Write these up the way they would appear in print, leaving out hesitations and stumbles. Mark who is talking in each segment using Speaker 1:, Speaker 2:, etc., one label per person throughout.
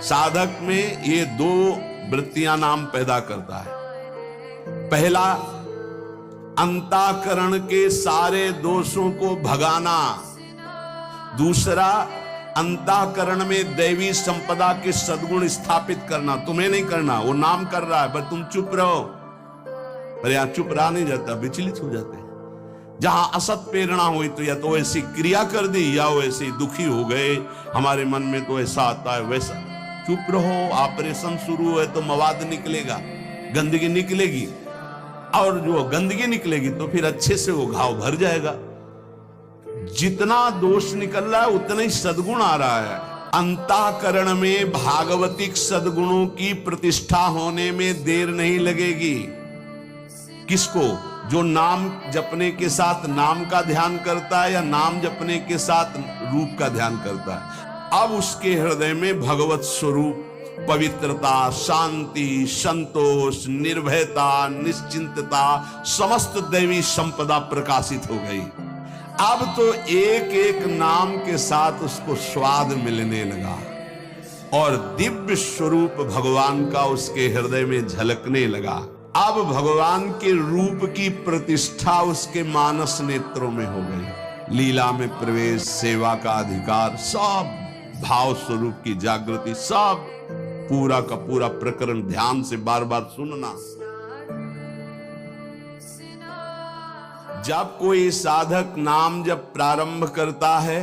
Speaker 1: साधक में ये दो वृत्तियां नाम पैदा करता है। पहला, अंतःकरण के सारे दोषों को भगाना। दूसरा, अंतःकरण में दैवी संपदा के सद्गुण स्थापित करना। तुम्हें नहीं करना, वो नाम कर रहा है, पर तुम चुप रहो। पर यहां चुप रहा नहीं जाता, विचलित हो जाते हैं। जहां असत प्रेरणा हुई तो या तो ऐसी क्रिया कर दी या वो ऐसे दुखी हो गए, हमारे मन में तो ऐसा आता है वैसा। चुप रहो, ऑपरेशन शुरू है तो मवाद निकलेगा, गंदगी निकलेगी, और जो गंदगी निकलेगी तो फिर अच्छे से वो घाव भर जाएगा। जितना दोष निकल रहा है उतना ही सद्गुण आ रहा है। अंतःकरण में भागवतिक सद्गुणों की प्रतिष्ठा होने में देर नहीं लगेगी। किसको? जो नाम जपने के साथ नाम का ध्यान करता है या नाम जपने के साथ रूप का ध्यान करता है। अब उसके हृदय में भगवत स्वरूप, पवित्रता, शांति, संतोष, निर्भयता, निश्चिंतता, समस्त दैवी संपदा प्रकाशित हो गई। अब तो एक एक नाम के साथ उसको स्वाद मिलने लगा और दिव्य स्वरूप भगवान का उसके हृदय में झलकने लगा। अब भगवान के रूप की प्रतिष्ठा उसके मानस नेत्रों में हो गई। लीला में प्रवेश, सेवा का अधिकार, सब भाव स्वरूप की जागृति, सब पूरा का पूरा प्रकरण ध्यान से बार बार सुनना। जब कोई साधक नाम जब प्रारंभ करता है,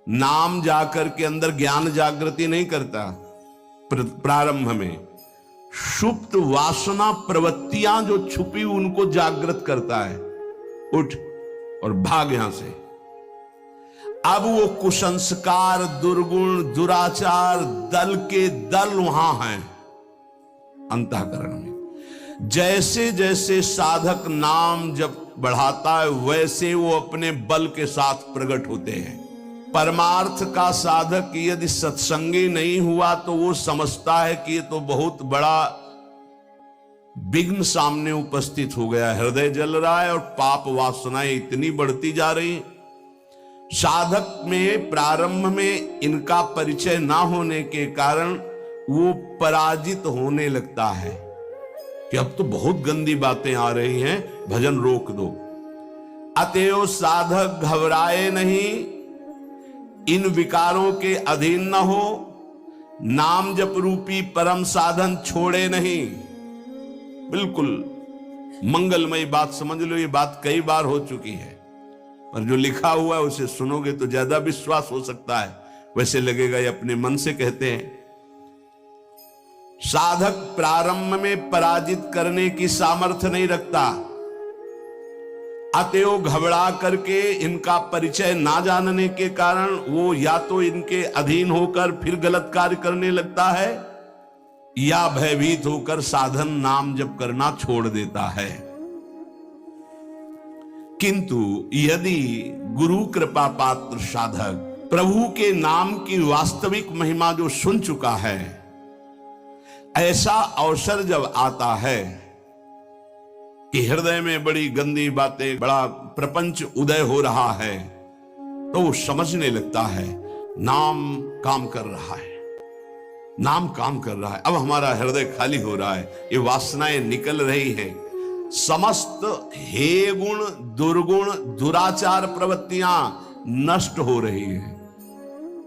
Speaker 1: नाम जाकर के अंदर ज्ञान जागृति नहीं करता। प्रारंभ में सुप्त वासना प्रवृत्तियां जो छुपी उनको जागृत करता है। उठ और भाग यहां से। अब वो कुसंस्कार, दुर्गुण, दुराचार दल के दल वहां हैं अंतःकरण में। जैसे जैसे साधक नाम जब बढ़ाता है वैसे वो अपने बल के साथ प्रकट होते हैं। परमार्थ का साधक यदि सत्संगी नहीं हुआ तो वो समझता है कि ये तो बहुत बड़ा विघ्न सामने उपस्थित हो गया, हृदय जल रहा है और पाप वासनाएं इतनी बढ़ती जा रही। साधक में प्रारंभ में इनका परिचय ना होने के कारण वो पराजित होने लगता है कि अब तो बहुत गंदी बातें आ रही हैं, भजन रोक दो। अतएव साधक घबराए नहीं, इन विकारों के अधीन न हो, नाम जप रूपी परम साधन छोड़े नहीं। बिल्कुल मंगलमयी बात समझ लो, ये बात कई बार हो चुकी है, पर जो लिखा हुआ है उसे सुनोगे तो ज्यादा विश्वास हो सकता है। वैसे लगेगा ये अपने मन से कहते हैं। साधक प्रारंभ में पराजित करने की सामर्थ्य नहीं रखता। अतएव घबरा करके इनका परिचय ना जानने के कारण वो या तो इनके अधीन होकर फिर गलत कार्य करने लगता है या भयभीत होकर साधन नाम जप करना छोड़ देता है। किंतु यदि गुरु कृपा पात्र साधक प्रभु के नाम की वास्तविक महिमा जो सुन चुका है, ऐसा अवसर जब आता है कि हृदय में बड़ी गंदी बातें, बड़ा प्रपंच उदय हो रहा है, तो वो समझने लगता है नाम काम कर रहा है, नाम काम कर रहा है। अब हमारा हृदय खाली हो रहा है, ये वासनाएं निकल रही हैं, समस्त हे गुण, दुर्गुण, दुराचार प्रवृत्तियां नष्ट हो रही हैं।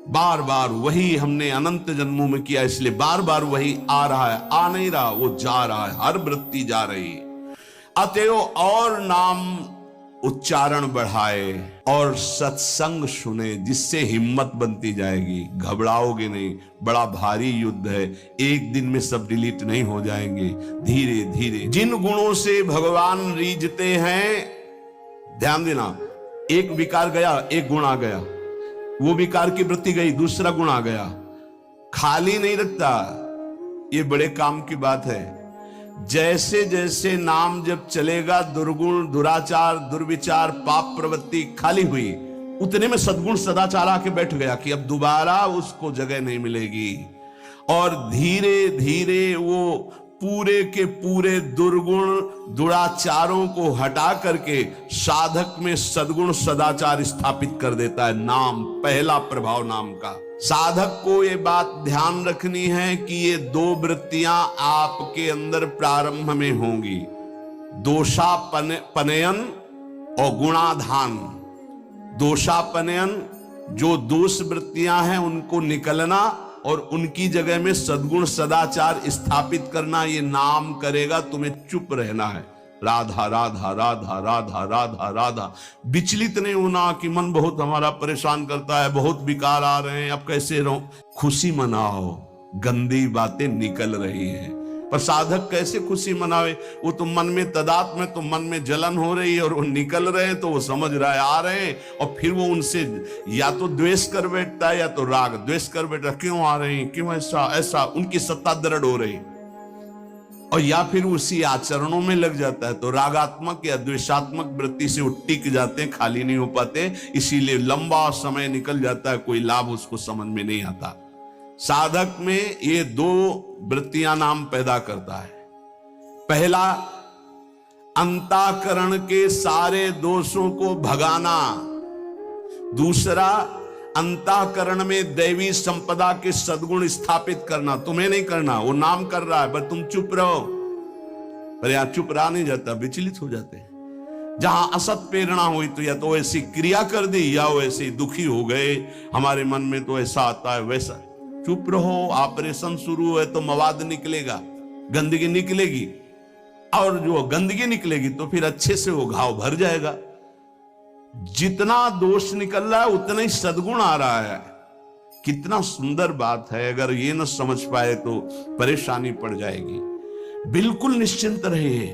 Speaker 1: बार बार वही हमने अनंत जन्मों में किया, इसलिए बार बार वही आ रहा है, आ नहीं रहा, वो जा रहा है, हर वृत्ति जा रही है। अतएव और नाम उच्चारण बढ़ाए और सत्संग सुने, जिससे हिम्मत बनती जाएगी। घबराओगे नहीं, बड़ा भारी युद्ध है, एक दिन में सब डिलीट नहीं हो जाएंगे। धीरे धीरे जिन गुणों से भगवान रीझते हैं, ध्यान देना, एक विकार गया, एक गुण आ गया, वो विकार की वृत्ति गई, दूसरा गुण आ गया। खाली नहीं रखता, ये बड़े काम की बात है। जैसे जैसे नाम जब चलेगा, दुर्गुण, दुराचार, दुर्विचार, पाप प्रवृत्ति खाली हुई, उतने में सद्गुण सदाचार आके बैठ गया कि अब दोबारा उसको जगह नहीं मिलेगी। और धीरे धीरे वो पूरे के पूरे दुर्गुण दुराचारों को हटा करके साधक में सद्गुण सदाचार स्थापित कर देता है। नाम, पहला प्रभाव नाम का। साधक को ये बात ध्यान रखनी है कि ये दो वृत्तियां आपके अंदर प्रारंभ में होंगी, दोषापनयन और गुणाधान। दोषापनयन, जो दोष वृत्तियां हैं उनको निकलना और उनकी जगह में सद्गुण सदाचार स्थापित करना। ये नाम करेगा, तुम्हें चुप रहना है। राधा राधा राधा राधा राधा राधा। विचलित नहीं होना कि मन बहुत हमारा परेशान करता है, बहुत विकार आ रहे हैं, अब कैसे रहूं। खुशी मनाओ, गंदी बातें निकल रही हैं। पर साधक कैसे खुशी मनावे? वो तो मन में तदात्म में, तो मन में जलन हो रही है और वो निकल रहे हैं तो वो समझ रहा है आ रहे हैं, और फिर वो उनसे या तो द्वेष कर बैठता है या तो राग। द्वेष कर बैठता, क्यों आ रहे हैं, क्यों ऐसा ऐसा, उनकी सत्ता दृढ़ हो रही। और या फिर उसी आचरणों में लग जाता है तो रागात्मक या द्वेषात्मक वृत्ति से वो टिक जाते हैं, खाली नहीं हो पाते। इसीलिए लंबा समय निकल जाता है, कोई लाभ उसको समझ में नहीं आता। साधक में ये दो वृत्तियां नाम पैदा करता है। पहला, अंतःकरण के सारे दोषों को भगाना। दूसरा, अंतःकरण में दैवी संपदा के सद्गुण स्थापित करना। तुम्हें नहीं करना, वो नाम कर रहा है, पर तुम चुप रहो। पर यहां चुप रहा नहीं जाता, विचलित हो जाते हैं। जहां असत प्रेरणा हुई तो या तो ऐसी क्रिया कर दी या वैसे दुखी हो गए, हमारे मन में तो ऐसा आता है वैसा। चुप रहो। ऑपरेशन शुरू है तो मवाद निकलेगा, गंदगी निकलेगी, और जो गंदगी निकलेगी तो फिर अच्छे से वो घाव भर जाएगा। जितना दोष निकल रहा है उतना ही सद्गुण आ रहा है। कितना सुंदर बात है। अगर ये न समझ पाए तो परेशानी पड़ जाएगी। बिल्कुल निश्चिंत रहिए।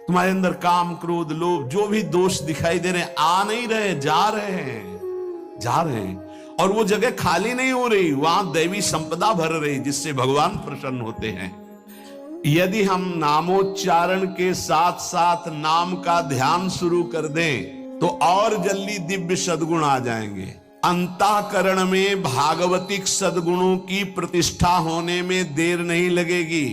Speaker 1: तुम्हारे अंदर काम, क्रोध, लोभ, जो भी दोष दिखाई दे रहे हैं, आ नहीं रहे, जा रहे हैं, जा रहे हैं। और वो जगह खाली नहीं हो रही, वहां दैवी संपदा भर रही, जिससे भगवान प्रसन्न होते हैं। यदि हम नामोच्चारण के साथ साथ नाम का ध्यान शुरू कर दें तो और जल्दी दिव्य सद्गुण आ जाएंगे। अंतःकरण में भागवतिक सद्गुणों की प्रतिष्ठा होने में देर नहीं लगेगी।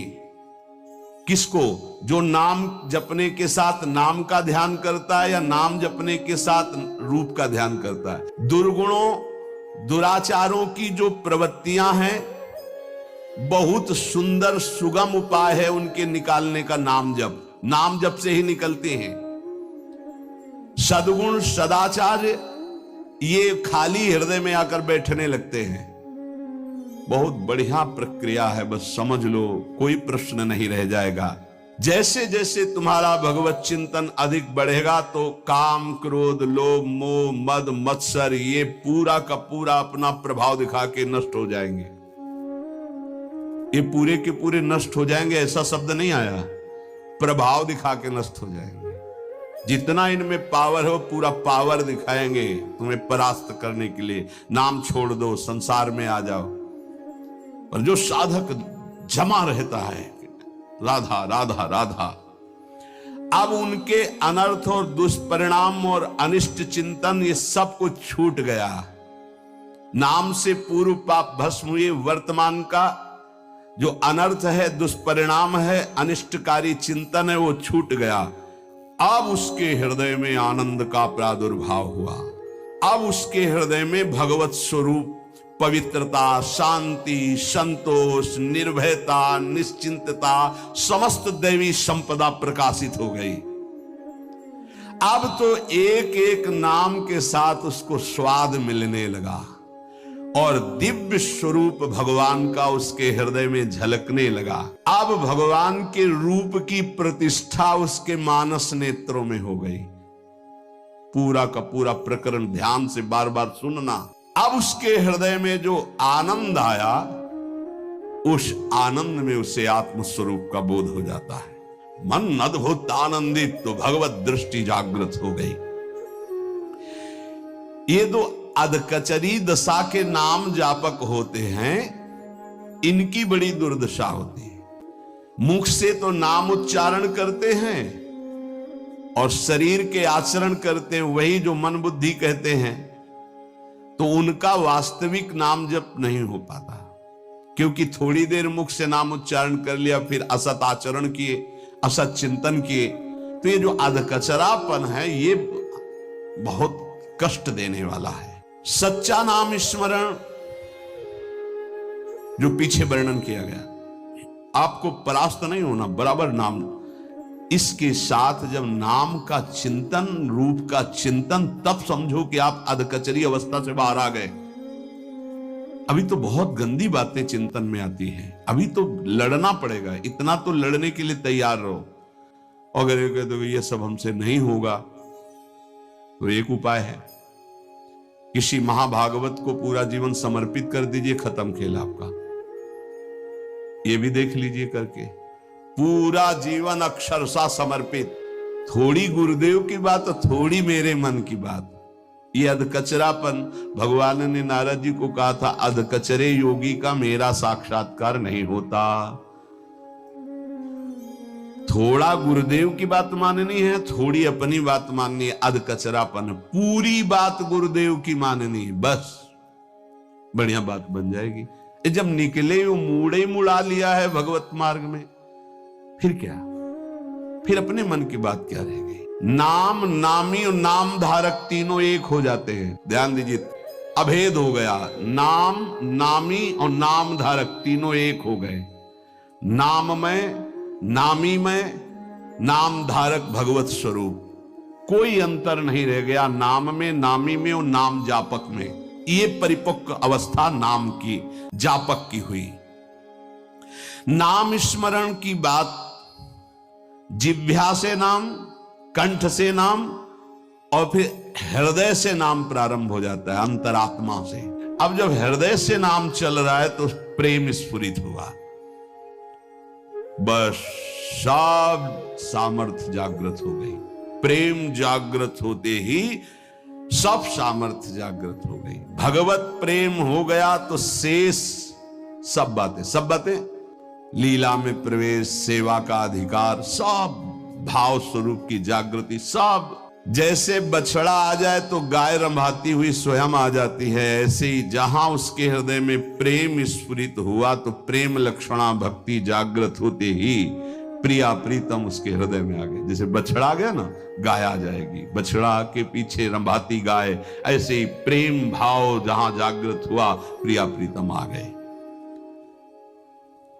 Speaker 1: किसको? जो नाम जपने के साथ नाम का ध्यान करता है या नाम जपने के साथ रूप का ध्यान करता है। दुर्गुणों दुराचारों की जो प्रवृत्तियां हैं, बहुत सुंदर सुगम उपाय है उनके निकालने का नाम जप। नाम जप से ही निकलते हैं। सद्गुण सदाचार ये खाली हृदय में आकर बैठने लगते हैं। बहुत बढ़िया प्रक्रिया है, बस समझ लो, कोई प्रश्न नहीं रह जाएगा। जैसे जैसे तुम्हारा भगवत चिंतन अधिक बढ़ेगा तो काम, क्रोध, लोभ, मोह, मद, मत्सर ये पूरा का पूरा अपना प्रभाव दिखा के नष्ट हो जाएंगे। ये पूरे के पूरे नष्ट हो जाएंगे ऐसा शब्द नहीं आया, प्रभाव दिखा के नष्ट हो जाएंगे। जितना इनमें पावर हो पूरा पावर दिखाएंगे तुम्हें परास्त करने के लिए। नाम छोड़ दो, संसार में आ जाओ। पर जो साधक जमा रहता है, राधा राधा राधा, अब उनके अनर्थ और दुष्परिणाम और अनिष्ट चिंतन ये सब कुछ छूट गया। नाम से पूर्व पाप भस्म हुए। वर्तमान का जो अनर्थ है, दुष्परिणाम है, अनिष्टकारी चिंतन है, वो छूट गया। अब उसके हृदय में आनंद का प्रादुर्भाव हुआ। अब उसके हृदय में भगवत स्वरूप, पवित्रता, शांति, संतोष, निर्भयता, निश्चिंतता, समस्त दैवी संपदा प्रकाशित हो गई। अब तो एक एक नाम के साथ उसको स्वाद मिलने लगा और दिव्य स्वरूप भगवान का उसके हृदय में झलकने लगा। अब भगवान के रूप की प्रतिष्ठा उसके मानस नेत्रों में हो गई। पूरा का पूरा प्रकरण ध्यान से बार बार सुनना। अब उसके हृदय में जो आनंद आया, उस आनंद में उसे आत्मस्वरूप का बोध हो जाता है। मन अद्भुत आनंदित, तो भगवत दृष्टि जागृत हो गई। ये दो अधकचरी दशा के नाम जापक होते हैं, इनकी बड़ी दुर्दशा होती है। मुख से तो नाम उच्चारण करते हैं और शरीर के आचरण करते हैं वही जो मन बुद्धि कहते हैं, तो उनका वास्तविक नाम जप नहीं हो पाता। क्योंकि थोड़ी देर मुख से नाम उच्चारण कर लिया, फिर असत आचरण किए, असत चिंतन किए, तो ये जो अधकचरापन है ये बहुत कष्ट देने वाला है। सच्चा नाम स्मरण जो पीछे वर्णन किया गया, आपको परास्त नहीं होना, बराबर नाम। इसके साथ जब नाम का चिंतन, रूप का चिंतन, तब समझो कि आप अधकचरी अवस्था से बाहर आ गए। अभी तो बहुत गंदी बातें चिंतन में आती हैं, अभी तो लड़ना पड़ेगा, इतना तो लड़ने के लिए तैयार रहो। अगर ये कह दो ये सब हमसे नहीं होगा, तो एक उपाय है, किसी महाभागवत को पूरा जीवन समर्पित कर दीजिए, खत्म खेल आपका। ये भी देख लीजिए करके, पूरा जीवन अक्षरशः समर्पित, थोड़ी गुरुदेव की बात और थोड़ी मेरे मन की बात। ये अधकचरापन, भगवान ने नारद जी को कहा था, अधकचरे योगी का मेरा साक्षात्कार नहीं होता। थोड़ा गुरुदेव की बात माननी है, थोड़ी अपनी बात माननी है, अधकचरापन। पूरी बात गुरुदेव की माननी है, बस बढ़िया बात बन जाएगी। जब निकले वो मूड़े मुड़ा लिया है भगवत मार्ग में, फिर क्या, फिर अपने मन की बात क्या रह गई। नाम, नामी और नाम धारक तीनों एक हो जाते हैं, ध्यान दीजिए, अभेद हो गया। नाम, नामी और नाम धारक तीनों एक हो गए। नाम में, नामी में, नाम धारक भगवत स्वरूप, कोई अंतर नहीं रह गया नाम में, नामी में और नाम जापक में। ये परिपक्व अवस्था नाम की, जापक की हुई। नाम स्मरण की बात, जिह्वा से नाम, कंठ से नाम और फिर हृदय से नाम प्रारंभ हो जाता है, अंतरात्मा से। अब जब हृदय से नाम चल रहा है तो प्रेम स्फुरित हुआ, बस सब सामर्थ्य जागृत हो गई। प्रेम जागृत होते ही सब सामर्थ्य जागृत हो गई। भगवत प्रेम हो गया तो शेष सब बातें, लीला में प्रवेश, सेवा का अधिकार, सब भाव स्वरूप की जागृति, सब। जैसे बछड़ा आ जाए तो गाय रंभाती हुई स्वयं आ जाती है, ऐसे ही जहां उसके हृदय में प्रेम स्फुरित हुआ तो प्रेम लक्षणा भक्ति जागृत होते ही प्रिया प्रीतम उसके हृदय में आ गए। जैसे बछड़ा आ गया ना, गाय आ जाएगी, बछड़ा के पीछे रंभाती गाय, ऐसे ही प्रेम भाव जहां जागृत हुआ प्रिया प्रीतम आ गए।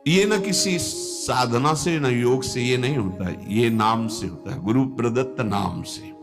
Speaker 1: ये न किसी साधना से न योग से ये नहीं होता है, ये नाम से होता है, गुरु प्रदत्त नाम से।